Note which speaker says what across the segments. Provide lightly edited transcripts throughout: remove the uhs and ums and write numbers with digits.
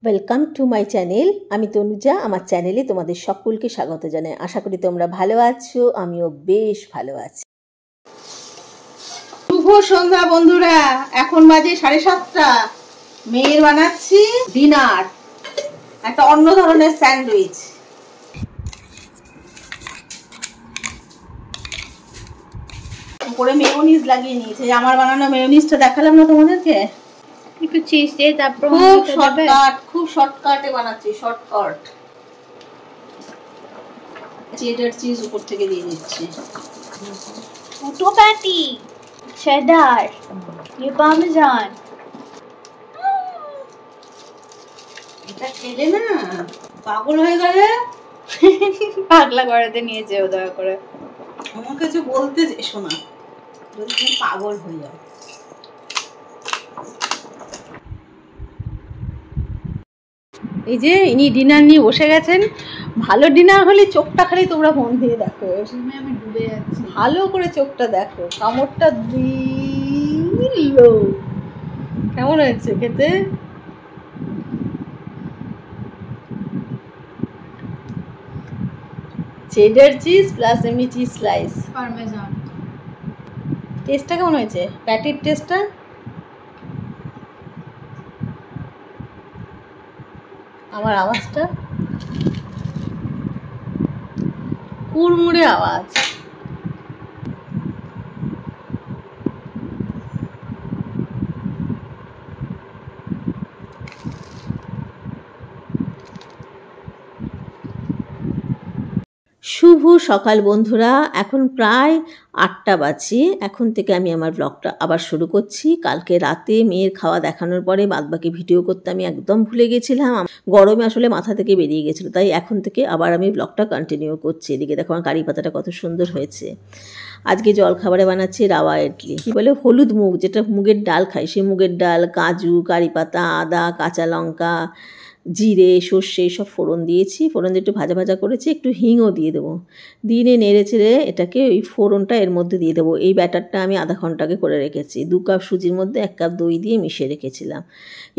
Speaker 1: Welcome to my channel. আমি তনুজা। আমার চ্যানেলে তোমাদের সকলকে স্বাগত জানাই। আশা করি তোমরা ভালো আছো, আমিও বেশ ভালো আছি।
Speaker 2: শুভ সন্ধ্যা বন্ধুরা, এখন বাজে 7:30। মেয়ের বানাচ্ছি ডিনার, একটা অন্য ধরনের স্যান্ডউইচ। উপরে মেয়োনিজ লাগিয়ে নিয়েছে। আমার বানানো মেয়োনিজটা দেখালাম না তোমাদেরকে?
Speaker 3: একটু চিজ দিয়ে তারপর
Speaker 2: খুব শর্টকাটে বানাচ্ছি। শর্টকাট চেডার চিজ উপর থেকে দিয়ে দিচ্ছি।
Speaker 3: দুটো প্যাটি চেডার, ये পারমেজান।
Speaker 2: এটা খেলে না পাগল হয়ে গেলে
Speaker 3: পাগলা করাতে নিয়ে যেও দয়া করে।
Speaker 2: আমার কাছে বলতে এসো না, যদি তুমি পাগল হয়ে যাও। এই যে ইনি ডিনার নিয়ে বসে গেছেন। ভালো ডিনার হলে চোখটা খালি তোমরা মন দিয়ে দেখো,
Speaker 3: আমি ডুবে যাচ্ছি।
Speaker 2: ভালো করে চোখটা দেখো, কামড়টা দিল। কেমন হয়েছে খেতে? চেডার চিজ প্লাস এমনি চিজ স্লাইস
Speaker 3: পারমেজান।
Speaker 2: টেস্টটা কেমন হয়েছে? প্যাটির টেস্টটা আমার আওয়াজটা কুড়মুড়ে আওয়াজ।
Speaker 1: শুভ সকাল বন্ধুরা, এখন প্রায় 8টা বাজে। এখন থেকে আমি আমার ব্লগটা আবার শুরু করছি। কালকে রাতে মেয়ের খাওয়া দেখানোর পরে বাদবাকি ভিডিও করতে আমি একদম ভুলে গেছিলাম। গরমে আসলে মাথা থেকে বেরিয়ে গেছিলো, তাই এখন থেকে আবার আমি ব্লগটা কন্টিনিউ করছি। এদিকে দেখো আমার কারি পাতাটা কত সুন্দর হয়েছে। আজকে জলখাবারে বানাচ্ছি রাওয়া ইডলি, কী বলে হলুদ মুগ, যেটা মুগের ডাল খাই, সেই মুগের ডাল, কাজু, কারি পাতা, আদা, কাঁচা লঙ্কা, জিরে, সর্ষে সব ফোড়ন দিয়েছি। ফোড়ন দিয়ে একটু ভাজা ভাজা করেছি, একটু হিংও দিয়ে দেবো। দিয়ে নেড়ে চেড়ে এটাকে ওই ফোড়নটা এর মধ্যে দিয়ে দেবো। এই ব্যাটারটা আমি আধা ঘন্টা আগে করে রেখেছি। 2 কাপ সুজির মধ্যে 1 কাপ দই দিয়ে মিশিয়ে রেখেছিলাম।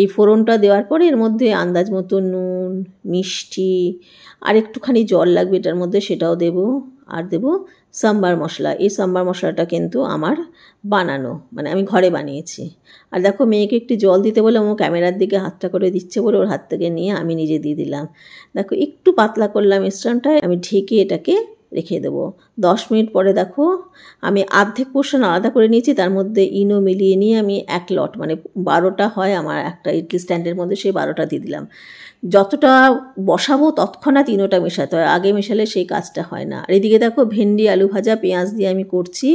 Speaker 1: এই ফোড়নটা দেওয়ার পরে এর মধ্যে আন্দাজ মতো নুন, মিষ্টি আর একটুখানি জল লাগবে এটার মধ্যে, সেটাও দেবো। আর দেবো সাম্বার মশলা। এই সাম্বার মশলাটা কিন্তু আমার বানানো, মানে আমি ঘরে বানিয়েছি। আর দেখো মেয়েকে একটু জল দিতে বলে ও ক্যামেরার দিকে হাতটা করে দিচ্ছে বলে ওর হাত থেকে নিয়ে আমি নিজে দিয়ে দিলাম। দেখো একটু পাতলা করলাম মিশ্রণটা, আমি ঢেকে এটাকে রেখে দেবো। 10 মিনিট পরে দেখো আমি অর্ধেক পোর্শন আলাদা করে নিয়েছি, তার মধ্যে ইনো মিলিয়ে নিয়ে আমি 1 লট, মানে 12টা হয় আমার একটা ইডলি স্ট্যান্ডের মধ্যে, সেই 12টা দিয়ে দিলাম। যতটা বসাবো তৎক্ষণাৎ ইনোটা মেশাতে হয়, আগে মেশালে সেই কাজটা হয় না। আর এদিকে দেখো ভেন্ডি আলু ভাজা পেঁয়াজ দিয়ে আমি করছি।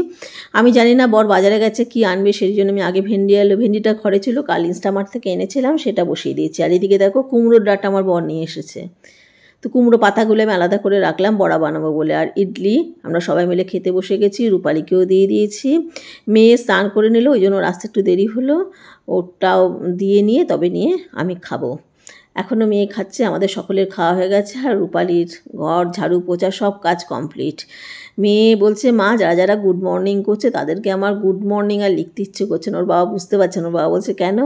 Speaker 1: আমি জানি না বর বাজারে গেছে কি আনবে, সেই জন্য আমি আগে ভেন্ডিটা ঘরে ছিল, কাল ইনস্টামার্ট থেকে এনেছিলাম, সেটা বসিয়ে দিয়েছি। আর এদিকে দেখো কুমড়োর ডাঁটা আমার বর নিয়ে এসেছে, তো কুমড়ো পাতাগুলো আমি আলাদা করে রাখলাম বড়া বানাবো বলে। আর ইডলি আমরা সবাই মিলে খেতে বসে গেছি, রূপালীকেও দিয়ে দিয়েছি। মেয়ে স্নান করে নিল, ওই জন্য রাস্তা একটু দেরি হলো, ওটাও দিয়ে নিয়ে তবে নিয়ে আমি খাবো। এখনও মেয়ে খাচ্ছে, আমাদের সকলের খাওয়া হয়ে গেছে। আর রূপালীর ঘর ঝাড়ু পোছা সব কাজ কমপ্লিট। মেয়ে বলছে মা যারা যারা গুড মর্নিং করছে তাদেরকে আমার গুড মর্নিং আর লিখতে ইচ্ছে করছে না। ওর বাবা বুঝতে পারছে না, ওর বাবা বলছে কেন?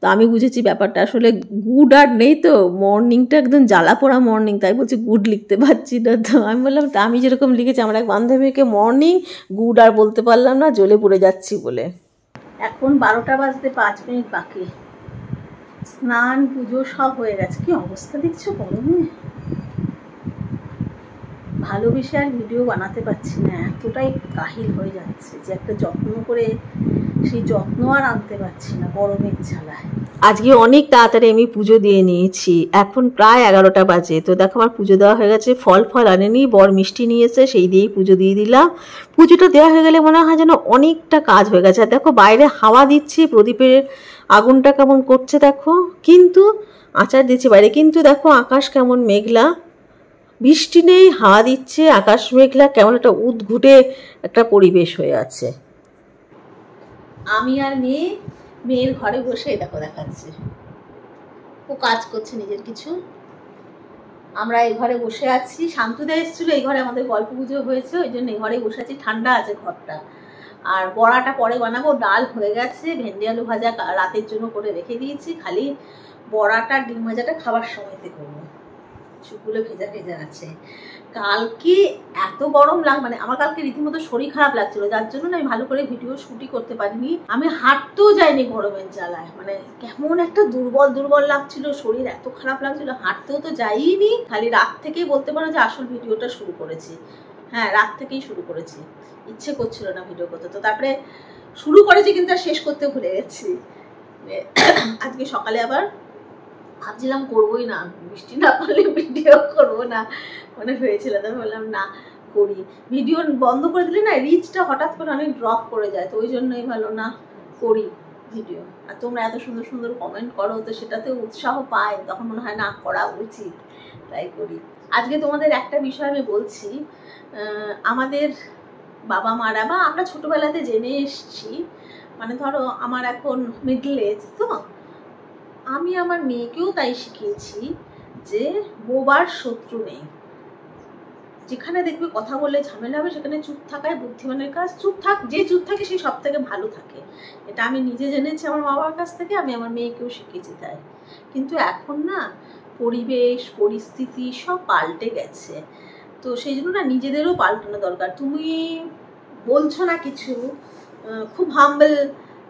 Speaker 1: তো আমি বুঝেছি ব্যাপারটা আসলে গুড আর নেই, তো মর্নিংটা একদম জ্বালা পোড়া মর্নিং, তাই বলছে গুড লিখতে পারছি না। তো আমি বললাম তা আমি যেরকম লিখেছি, আমার এক বান্ধবীকে মর্নিং গুড আর বলতে পারলাম না, জ্বলে পড়ে যাচ্ছি বলে। এখন 12টা বাজতে 5 মিনিট বাকি। স্নান পুজো সব হয়ে গেছে। কি অবস্থা দেখছো গরমে? ভালোবেসে আর ভিডিও বানাতে পারছি না, এতটাই কাহিল হয়ে যাচ্ছে যে একটা যত্ন করে সেই যত্ন আর আনতে পারছি না গরমের জ্বালায়। আজকে অনেক তাড়াতাড়ি আমি পুজো দিয়ে নিয়েছি, এখন প্রায় 11টা বাজে। তো দেখো আমার পুজো দেওয়া হয়ে গেছে। ফল আনেনি, বর মিষ্টি নিয়ে এসে সেই দিয়েই পুজো দিয়ে দিলাম। পুজোটা দেওয়া হয়ে গেলে মনে হয় যেন অনেকটা কাজ হয়ে গেছে। আর দেখো বাইরে হাওয়া দিচ্ছি, প্রদীপের আগুনটা কেমন করছে দেখো, কিন্তু আচার দিচ্ছি বাইরে, কিন্তু দেখো আকাশ কেমন মেঘলা, বৃষ্টি নেই, হাওয়া দিচ্ছে, আকাশ মেঘলা, কেমন একটা উদ্ঘুটে একটা পরিবেশ হয়ে আছে। আমি আর মেয়ের ঘরে বসে দেখো দেখাচ্ছে, ও কাজ করছে নিজের কিছু। আমরা এই ঘরে বসে আছি, শান্তুদা এসেছিল, এই ঘরে আমাদের গল্প পুজো হয়েছে, ওই জন্য এই ঘরে বসে আছি। ঠান্ডা আছে ঘরটা, আর বড়াটা পরে বানাবো। ডাল হয়ে গেছে, ভেন্ডি আলু ভাজা রাতের জন্য করে রেখে দিয়েছি, খালি বড়াটা ডিম ভাজাটা খাবার সময়তে করবো। চুলগুলো ভেজা ভেজা আছে। কালকে এত গরম মানে আমার কালকে রীতিমতো শরীর খারাপ লাগছিল, যার জন্য না আমি ভালো করে ভিডিও শুটই করতে পারিনি। আমি হাঁটতেও যাইনি গরমের জ্বালায়, মানে কেমন একটা দুর্বল দুর্বল লাগছিল, শরীর এত খারাপ লাগছিল, হাঁটতেও তো যাইনি। খালি রাত থেকেই বলতে পারো যে আসল ভিডিওটা শুরু করেছি। হ্যাঁ, রাত থেকেই শুরু করেছি, ইচ্ছে করছিল না ভিডিও করতে। তো তারপরে শুরু করেছি কিন্তু আর শেষ করতে ভুলে গেছি। আজকে সকালে আবার ভাবছিলাম করবোই না, বৃষ্টি না পারলে ভিডিও করবো না মনে হয়েছিল। তো বললাম না করি, ভিডিও বন্ধ করে দিলে না রিচটা হঠাৎ করে অনেক ড্রপ করে যায়, তো ওই জন্যই ভালো না করি ভিডিও। আর তোমরা এত সুন্দর সুন্দর কমেন্ট করো, তো সেটাতে উৎসাহ পায়, তখন মনে হয় না করা উচিত, তাই করি। আজকে তোমাদের একটা বিষয় আমি বলছি, আমাদের বাবা মারা বা আমরা ছোটবেলাতে জেনে এসছি, মানে ধরো আমার এখন মিডল এজ, তো আমি আমার মেয়েকেও তাই শিখিয়েছি যে বোবার শত্রু নেই। যেখানে দেখবে কথা বলে ঝামেলা হবে সেখানে চুপ থাকাই বুদ্ধিমানের কাজ। চুপ থাক, যে চুপ থাকে সে সব থেকে ভালো থাকে। এটা আমি নিজে জেনেছি আমার মা বাবার কাছ থেকে, আমি আমার মেয়েকেও শিখিয়েছি তাই। কিন্তু এখন না পরিবেশ পরিস্থিতি সব পাল্টে গেছে, তো সেই জন্য না নিজেদেরও পাল্টানো দরকার। তুমি বলছো না কিছু, খুব হাম্বল,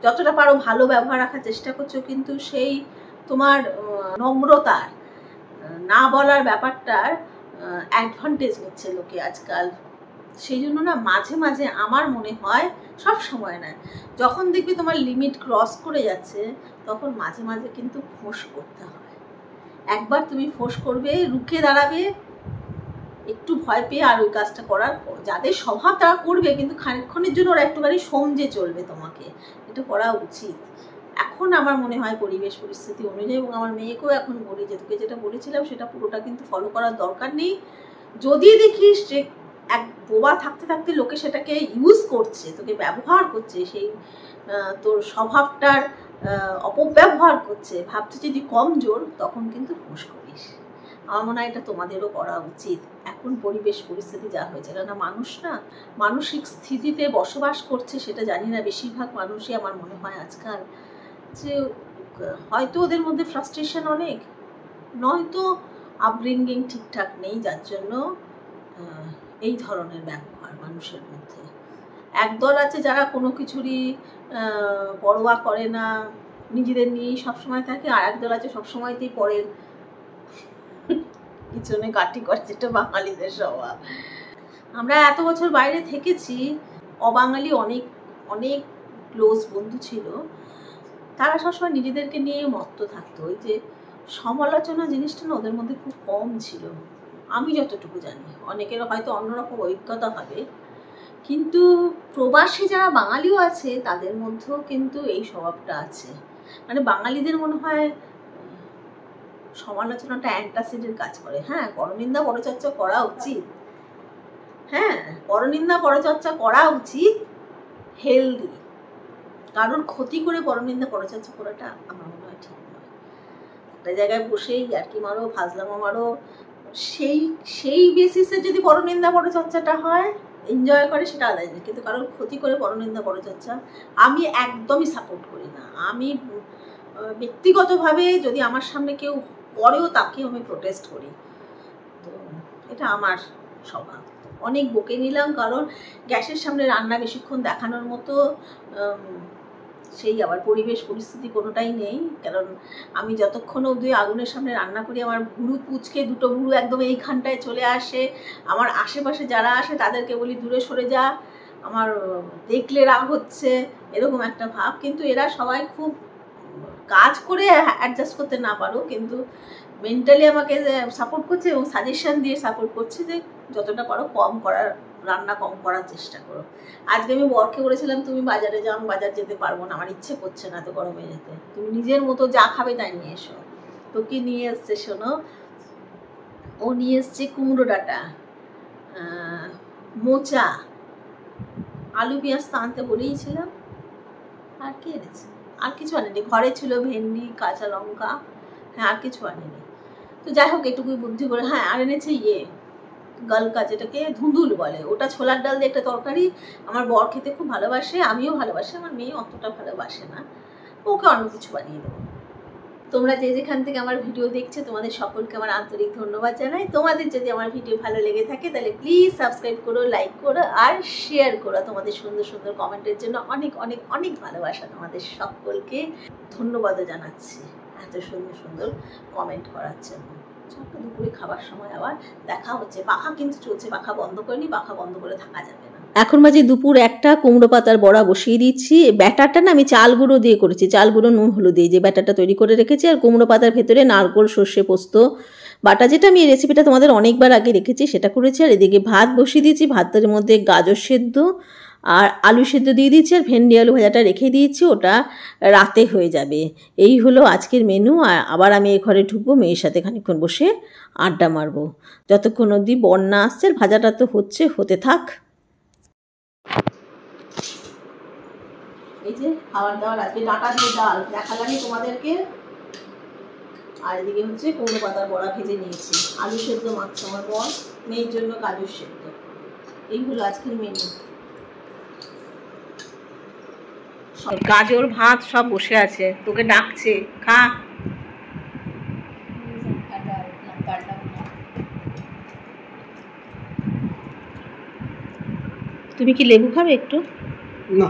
Speaker 1: যতটা পারো ভালো ব্যবহার রাখার চেষ্টা করছো, কিন্তু সেই তোমার নম্রতার না বলার ব্যাপারটার অ্যাডভান্টেজ নিচ্ছে লোকে আজকাল। সেই জন্য না মাঝে মাঝে আমার মনে হয়, সব সময় না, যখন দেখবি তোমার লিমিট ক্রস করে যাচ্ছে তখন মাঝে মাঝে কিন্তু ফোঁস করতে হয়। একবার তুমি ফোঁস করবে, রুখে দাঁড়াবে, একটু ভয় পেয়ে আর ওই কাজটা করার, যাদের স্বভাব তারা করবে, কিন্তু খানিকক্ষণের জন্য ওরা একটুখানি সমঝে চলবে তোমাকে, এটা করা উচিত। এখন আমার মনে হয় পরিবেশ পরিস্থিতি অনুযায়ী, এবং আমার মেয়েকেও এখন বলি যে তোকে যেটা বলেছিলাম সেটা পুরোটা কিন্তু ফলো করার দরকার নেই। যদি দেখিস যে এক বোবা থাকতে থাকতে লোকে সেটাকে ইউজ করছে, তোকে ব্যবহার করছে, সেই তোর স্বভাবটার অপব্যবহার করছে, ভাবছে যদি কমজোর, তখন কিন্তু ফোঁস করিস। আমার মনে হয় এটা তোমাদেরও করা উচিত। এখন পরিবেশ পরিস্থিতি যা হয়েছে, কেননা মানুষ না মানসিক স্থিতিতে বসবাস করছে সেটা জানি না, বেশিরভাগ মানুষই আমার মনে হয় আজকাল, যে হয়তো ওদের মধ্যে ফ্রাস্ট্রেশন অনেক, নয়তো আপব্রিঙ্গিং ঠিকঠাক নেই, যার জন্য এই ধরনের ব্যবহার মানুষের মধ্যে। একদল আছে যারা কোনো কিছুরই পরোয়া করে না, নিজেদের নিয়েই সবসময় থাকে, আর একদল আছে সবসময়তেই পরের পিছনে কাটি করে, যেটা বাঙালিদের স্বভাব। আমরা এত বছর বাইরে থেকেছি, অবাঙালি অনেক অনেক ক্লোজ বন্ধু ছিল, তারা সবসময় নিজেদেরকে নিয়ে মত্ত থাকতো। ওই যে সমালোচনা জিনিসটা না ওদের মধ্যে খুব কম ছিল, আমি যতটুকু জানি। অনেকের হয়তো অন্যরকম অভিজ্ঞতা হবে, কিন্তু প্রবাসী যারা বাঙালিও আছে তাদের মধ্যেও কিন্তু এই স্বভাবটা আছে। মানে বাঙালিদের মনে হয় সমালোচনাটা অ্যান্টাসিডের কাজ করে। হ্যাঁ, পরনিন্দা পরচর্চা করা উচিত, হ্যাঁ পরনিন্দা পরচর্চা করা উচিত, হেলদি। কারোর ক্ষতি করে পরনিন্দা পরচর্চা করাটা আমার মনে হয় ঠিক নয়। একটা জায়গায় বসেই ইয়ার্কি মারো, ফাজলামো মারো, সেই বেসিসে যদি পরনিন্দা পরচর্চাটা হয়, এনজয় করে, সেটা আলাদা জিনিস। কিন্তু কারোর ক্ষতি করে পরনিন্দা পরচর্চা আমি একদমই সাপোর্ট করি না। আমি ব্যক্তিগতভাবে যদি আমার সামনে কেউ করেও তাকে আমি প্রোটেস্ট করি, তো এটা আমার স্বভাব। অনেক বকে নিলাম, কারণ গ্যাসের সামনে রান্না বেশিক্ষণ দেখানোর মতো সেই আবার পরিবেশ পরিস্থিতি কোনোটাই নেই। কারণ আমি যতক্ষণ অবধি আগুনের সামনে রান্না করি, আমার ভুরু পুচকে দুটো ভুরু একদম এইখানটায় চলে আসে। আমার আশেপাশে যারা আসে তাদেরকে বলি দূরে সরে যা, আমার দেখলে রাগ হচ্ছে, এরকম একটা ভাব। কিন্তু এরা সবাই খুব কাজ করে অ্যাডজাস্ট করতে না পারো, কিন্তু মেন্টালি আমাকে সাপোর্ট করছে এবং সাজেশন দিয়ে সাপোর্ট করছে যে যতটা পারো রান্না কম করার চেষ্টা করো। আজকে আমি বরকে বলেছিলাম তুমি বাজারে যাও, আমি বাজার যেতে পারবো না, আমার ইচ্ছে করছে না তো গরমে যেতে, তুমি নিজের মতো যা খাবে তাই নিয়ে এসো। তো কি নিয়ে এসছে শোনো, ও নিয়ে এসছে কুমড়ো ডাঁটা, মোচা, আলু পেঁয়াজ তো আনতে বলেইছিলাম, আর কি এনেছে, আর কিছু আনেনি। ঘরে ছিল ভেন্ডি, কাঁচা লঙ্কা, হ্যাঁ আর কিছু আনেনি। তো যাই হোক, এটুকুই বুদ্ধি করে। হ্যাঁ, আর এনেছে গালকা, যেটাকে ধুন্দুল বলে, ওটা ছোলার ডাল দিয়ে একটা তরকারি। আমার বর খেতে খুব ভালোবাসে, আমিও ভালোবাসি, আমার মেয়ে অতটা ভালোবাসে না, ওকে অন্য কিছু বানিয়ে দেবো। তোমরা যে যেখান থেকে আমার ভিডিও দেখছো তোমাদের সকলকে আমার আন্তরিক ধন্যবাদ জানাই। তোমাদের যদি আমার ভিডিও ভালো লেগে থাকে তাহলে প্লিজ সাবস্ক্রাইব করো, লাইক করো আর শেয়ার করো। তোমাদের সুন্দর সুন্দর কমেন্টের জন্য অনেক অনেক অনেক ভালোবাসা তোমাদের সকলকে, ধন্যবাদও জানাচ্ছি এত সুন্দর সুন্দর কমেন্ট করার জন্য। দুপুরে খাবার সময় আবার দেখা হচ্ছে। পাখা কিন্তু চলছে, পাখা বন্ধ করিনি, পাখা বন্ধ করে থাকা যাবে না। এখন বাজে দুপুর 1টা, কুমড়ো পাতার বড়া বসিয়ে দিচ্ছি। ব্যাটারটা না আমি চাল গুঁড়ো দিয়ে করেছি, চাল গুঁড়ো নুন হলুদ দিয়ে যে ব্যাটারটা তৈরি করে রেখেছি। আর কুমড়ো পাতার ভেতরে নারকোল সর্ষে পোস্ত বাটা, যেটা আমি এই রেসিপিটা তোমাদের অনেকবার আগে রেখেছি, সেটা করেছি। আর এদিকে ভাত বসিয়ে দিয়েছি, ভাতের মধ্যে গাজর সেদ্ধ আর আলু সেদ্ধ দিয়ে দিচ্ছি, আর ভেন্ডি আলু ভাজাটা রেখে দিয়েছি, ওটা রাতে হয়ে যাবে। এই হলো আজকের মেনু। আর আবার আমি এই ঘরে ঢুকবো, মেয়ের সাথে খানিকক্ষণ বসে আড্ডা মারবো যতক্ষণ অবধি বন্যা আসছে। ভাজাটা তো হচ্ছে, হতে থাক। এই যে খাবার দাবার আজকে ডাঁটা দিয়ে ডাল দেখালামই তোমাদেরকে। আর এদিকে হচ্ছে কুমড়ো পাতার বড়া ভেজে নিয়েছি, আলু সেদ্ধ মাছ আমার বর, মেয়ের জন্য গাজর সেদ্ধ। এই হলো আজকের মেনু। গাজর ভাত সব বসে আছে, তোকে ডাকছে, খা। তুমি কি লেবু খাবে একটু?
Speaker 4: না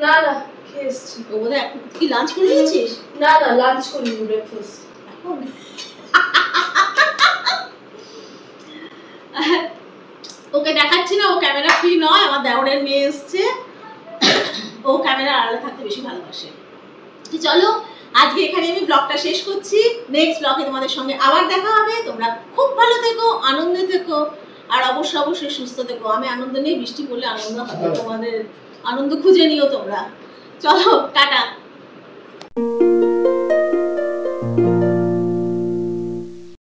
Speaker 2: না না খেয়ে এসছি।
Speaker 1: ও বোধহয় এখন কি লাঞ্চ করে নিয়েছিস?
Speaker 2: না না লাঞ্চ করিনি, ব্রেকফাস্ট
Speaker 1: এখন ওকে দেখাচ্ছি না, ও ক্যামেরা ফ্রি নয়, আমার দেওরের মেয়ে এসছে, ও ক্যামেরা আড়ালে থাকতে বেশি ভালোবাসে। তো চলো আজকে এখানে আমি ব্লগটা শেষ করছি, নেক্সট ব্লগে তোমাদের সঙ্গে আবার দেখা হবে। তোমরা খুব ভালো থেকো, আনন্দে থেকো, আর অবশ্যই অবশ্যই সুস্থ থেকো। আমি আনন্দ নেই, বৃষ্টি পড়লে আনন্দ হবে, তোমাদের আনন্দ খুঁজে নিও তোমরা। চলো টাটা।